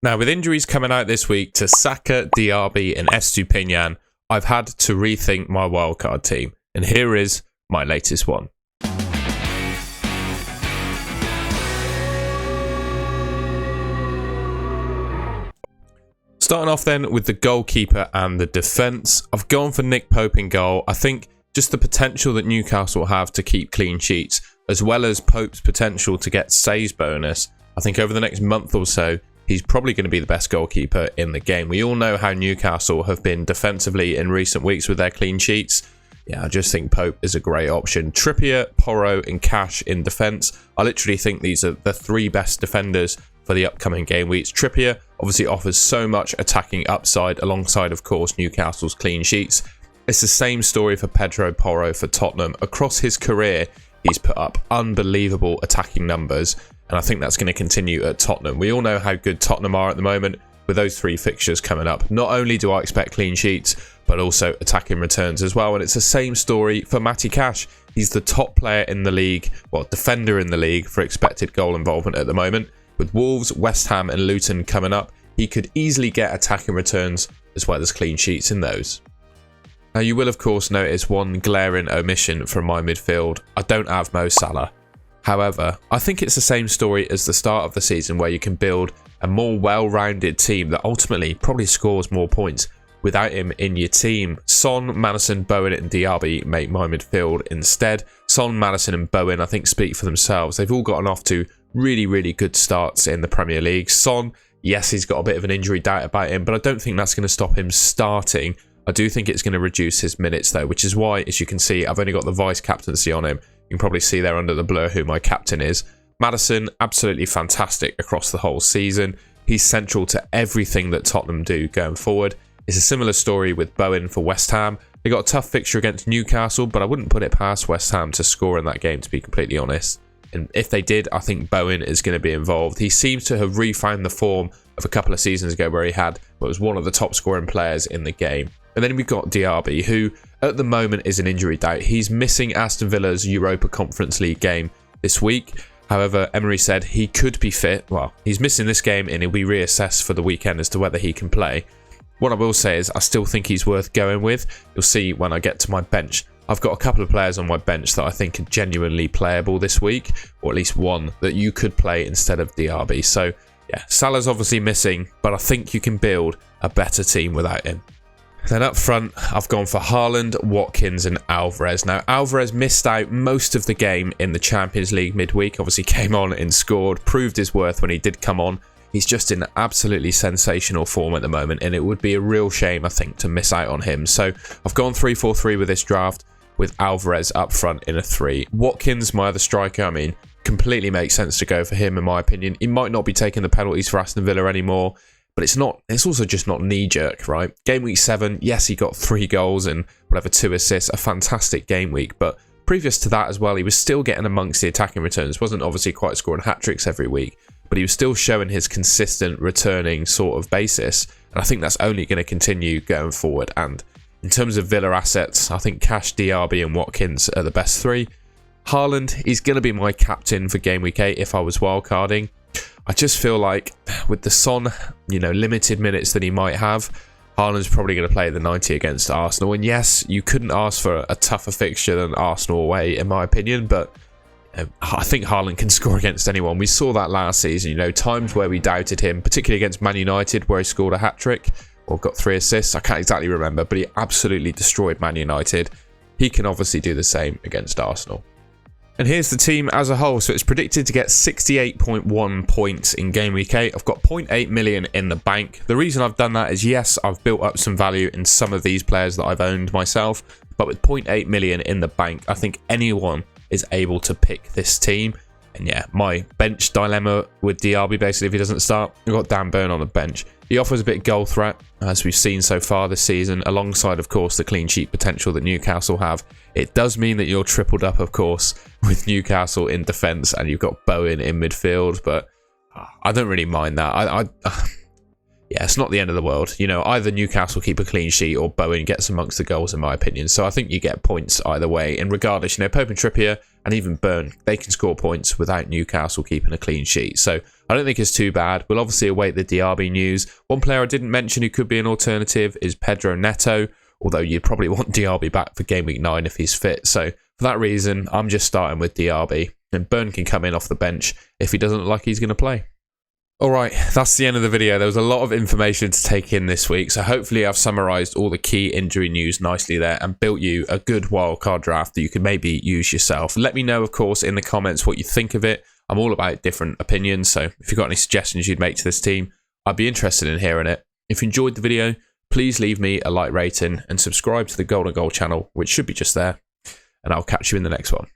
Now, with injuries coming out this week to Saka, Diaby and Estupinian, I've had to rethink my wildcard team. And here is my latest one. Starting off then with the goalkeeper and the defence. I've gone for Nick Pope in goal. I think just the potential that Newcastle have to keep clean sheets, as well as Pope's potential to get saves bonus. I think over the next month or so, he's probably going to be the best goalkeeper in the game. We all know how Newcastle have been defensively in recent weeks with their clean sheets. Yeah, I just think Pope is a great option. Trippier, Porro and Cash in defence. I literally think these are the three best defenders for the upcoming game weeks. Trippier obviously offers so much attacking upside alongside, of course, Newcastle's clean sheets. It's the same story for Pedro Porro for Tottenham. Across his career, he's put up unbelievable attacking numbers, and I think that's going to continue at Tottenham. We all know how good Tottenham are at the moment with those three fixtures coming up. Not only do I expect clean sheets, but also attacking returns as well. And it's the same story for Matty Cash. He's the top player in the league, well, defender in the league for expected goal involvement at the moment. With Wolves, West Ham and Luton coming up, he could easily get attacking returns as well as clean sheets in those. Now, you will of course notice one glaring omission from my midfield. I don't have Mo Salah. However, I think it's the same story as the start of the season, where you can build a more well-rounded team that ultimately probably scores more points without him in your team. Son, Maddison, Bowen and Diaby make my midfield instead. Son, Maddison and Bowen I think speak for themselves. They've all gotten off to really good starts in the Premier League. Son, yes, he's got a bit of an injury doubt about him, but I don't think that's going to stop him starting. I do think it's going to reduce his minutes though, which is why, as you can see, I've only got the vice captaincy on him. You can probably see there under the blur who my captain is. Maddison, absolutely fantastic across the whole season. He's central to everything that Tottenham do going forward. It's a similar story with Bowen for West Ham. They got a tough fixture against Newcastle, but I wouldn't put it past West Ham to score in that game, to be completely honest. And if they did, I think Bowen is going to be involved. He seems to have refound the form of a couple of seasons ago where he was one of the top scoring players in the game. And then we've got Diaby, who at the moment is an injury doubt. He's missing Aston Villa's Europa Conference League game this week. However, Emery said he could be fit. Well, he's missing this game and he'll be reassessed for the weekend as to whether he can play. What I will say is I still think he's worth going with. You'll see when I get to my bench. I've got a couple of players on my bench that I think are genuinely playable this week, or at least one that you could play instead of Diaby. So yeah, Salah's obviously missing, but I think you can build a better team without him. Then up front, I've gone for Haaland, Watkins and Alvarez. Now, Alvarez missed out most of the game in the Champions League midweek. Obviously came on and scored, proved his worth when he did come on. He's just in absolutely sensational form at the moment, and it would be a real shame, I think, to miss out on him. So I've gone 3-4-3 with this draft, with Alvarez up front in a 3. Watkins, my other striker, I mean, completely makes sense to go for him in my opinion. He might not be taking the penalties for Aston Villa anymore, but it's also just not knee-jerk, right? Game week 7, yes, he got 3 goals and 2 assists, a fantastic game week, but previous to that as well, he was still getting amongst the attacking returns. Wasn't obviously quite scoring hat-tricks every week, but he was still showing his consistent returning sort of basis, and I think that's only going to continue going forward. And in terms of Villa assets, I think Cash, Diaby and Watkins are the best 3. Haaland, he's going to be my captain for game week 8 if I was wildcarding. I just feel like with the Son, limited minutes that he might have, Haaland's probably going to play the 90 against Arsenal. And yes, you couldn't ask for a tougher fixture than Arsenal away, in my opinion, but I think Haaland can score against anyone. We saw that last season, times where we doubted him, particularly against Man United, where he scored a hat-trick or got 3 assists. I can't exactly remember, but he absolutely destroyed Man United. He can obviously do the same against Arsenal. And here's the team as a whole. So it's predicted to get 68.1 points in game week 8. I've got 0.8 million in the bank. The reason I've done that is, yes, I've built up some value in some of these players that I've owned myself, but with 0.8 million in the bank, I think anyone is able to pick this team. And yeah, my bench dilemma with Diaby, basically, if he doesn't start, I've got Dan Burn on the bench. He offers a bit of goal threat, as we've seen so far this season, alongside, of course, the clean sheet potential that Newcastle have. It does mean that you're tripled up, of course, with Newcastle in defence, and you've got Bowen in midfield, but I don't really mind that. Yeah, it's not the end of the world. Either Newcastle keep a clean sheet or Bowen gets amongst the goals, in my opinion. So I think you get points either way. And regardless, Pope and Trippier, and even Burn, they can score points without Newcastle keeping a clean sheet. So I don't think it's too bad. We'll obviously await the Diaby news. One player I didn't mention who could be an alternative is Pedro Neto, although you'd probably want Diaby back for Game Week 9 if he's fit. So for that reason, I'm just starting with Diaby, and Burn can come in off the bench if he doesn't look like he's going to play. Alright, that's the end of the video. There was a lot of information to take in this week, so hopefully I've summarised all the key injury news nicely there and built you a good wildcard draft that you can maybe use yourself. Let me know, of course, in the comments what you think of it. I'm all about different opinions, so if you've got any suggestions you'd make to this team, I'd be interested in hearing it. If you enjoyed the video, please leave me a like rating and subscribe to the Golden Goal channel, which should be just there, and I'll catch you in the next one.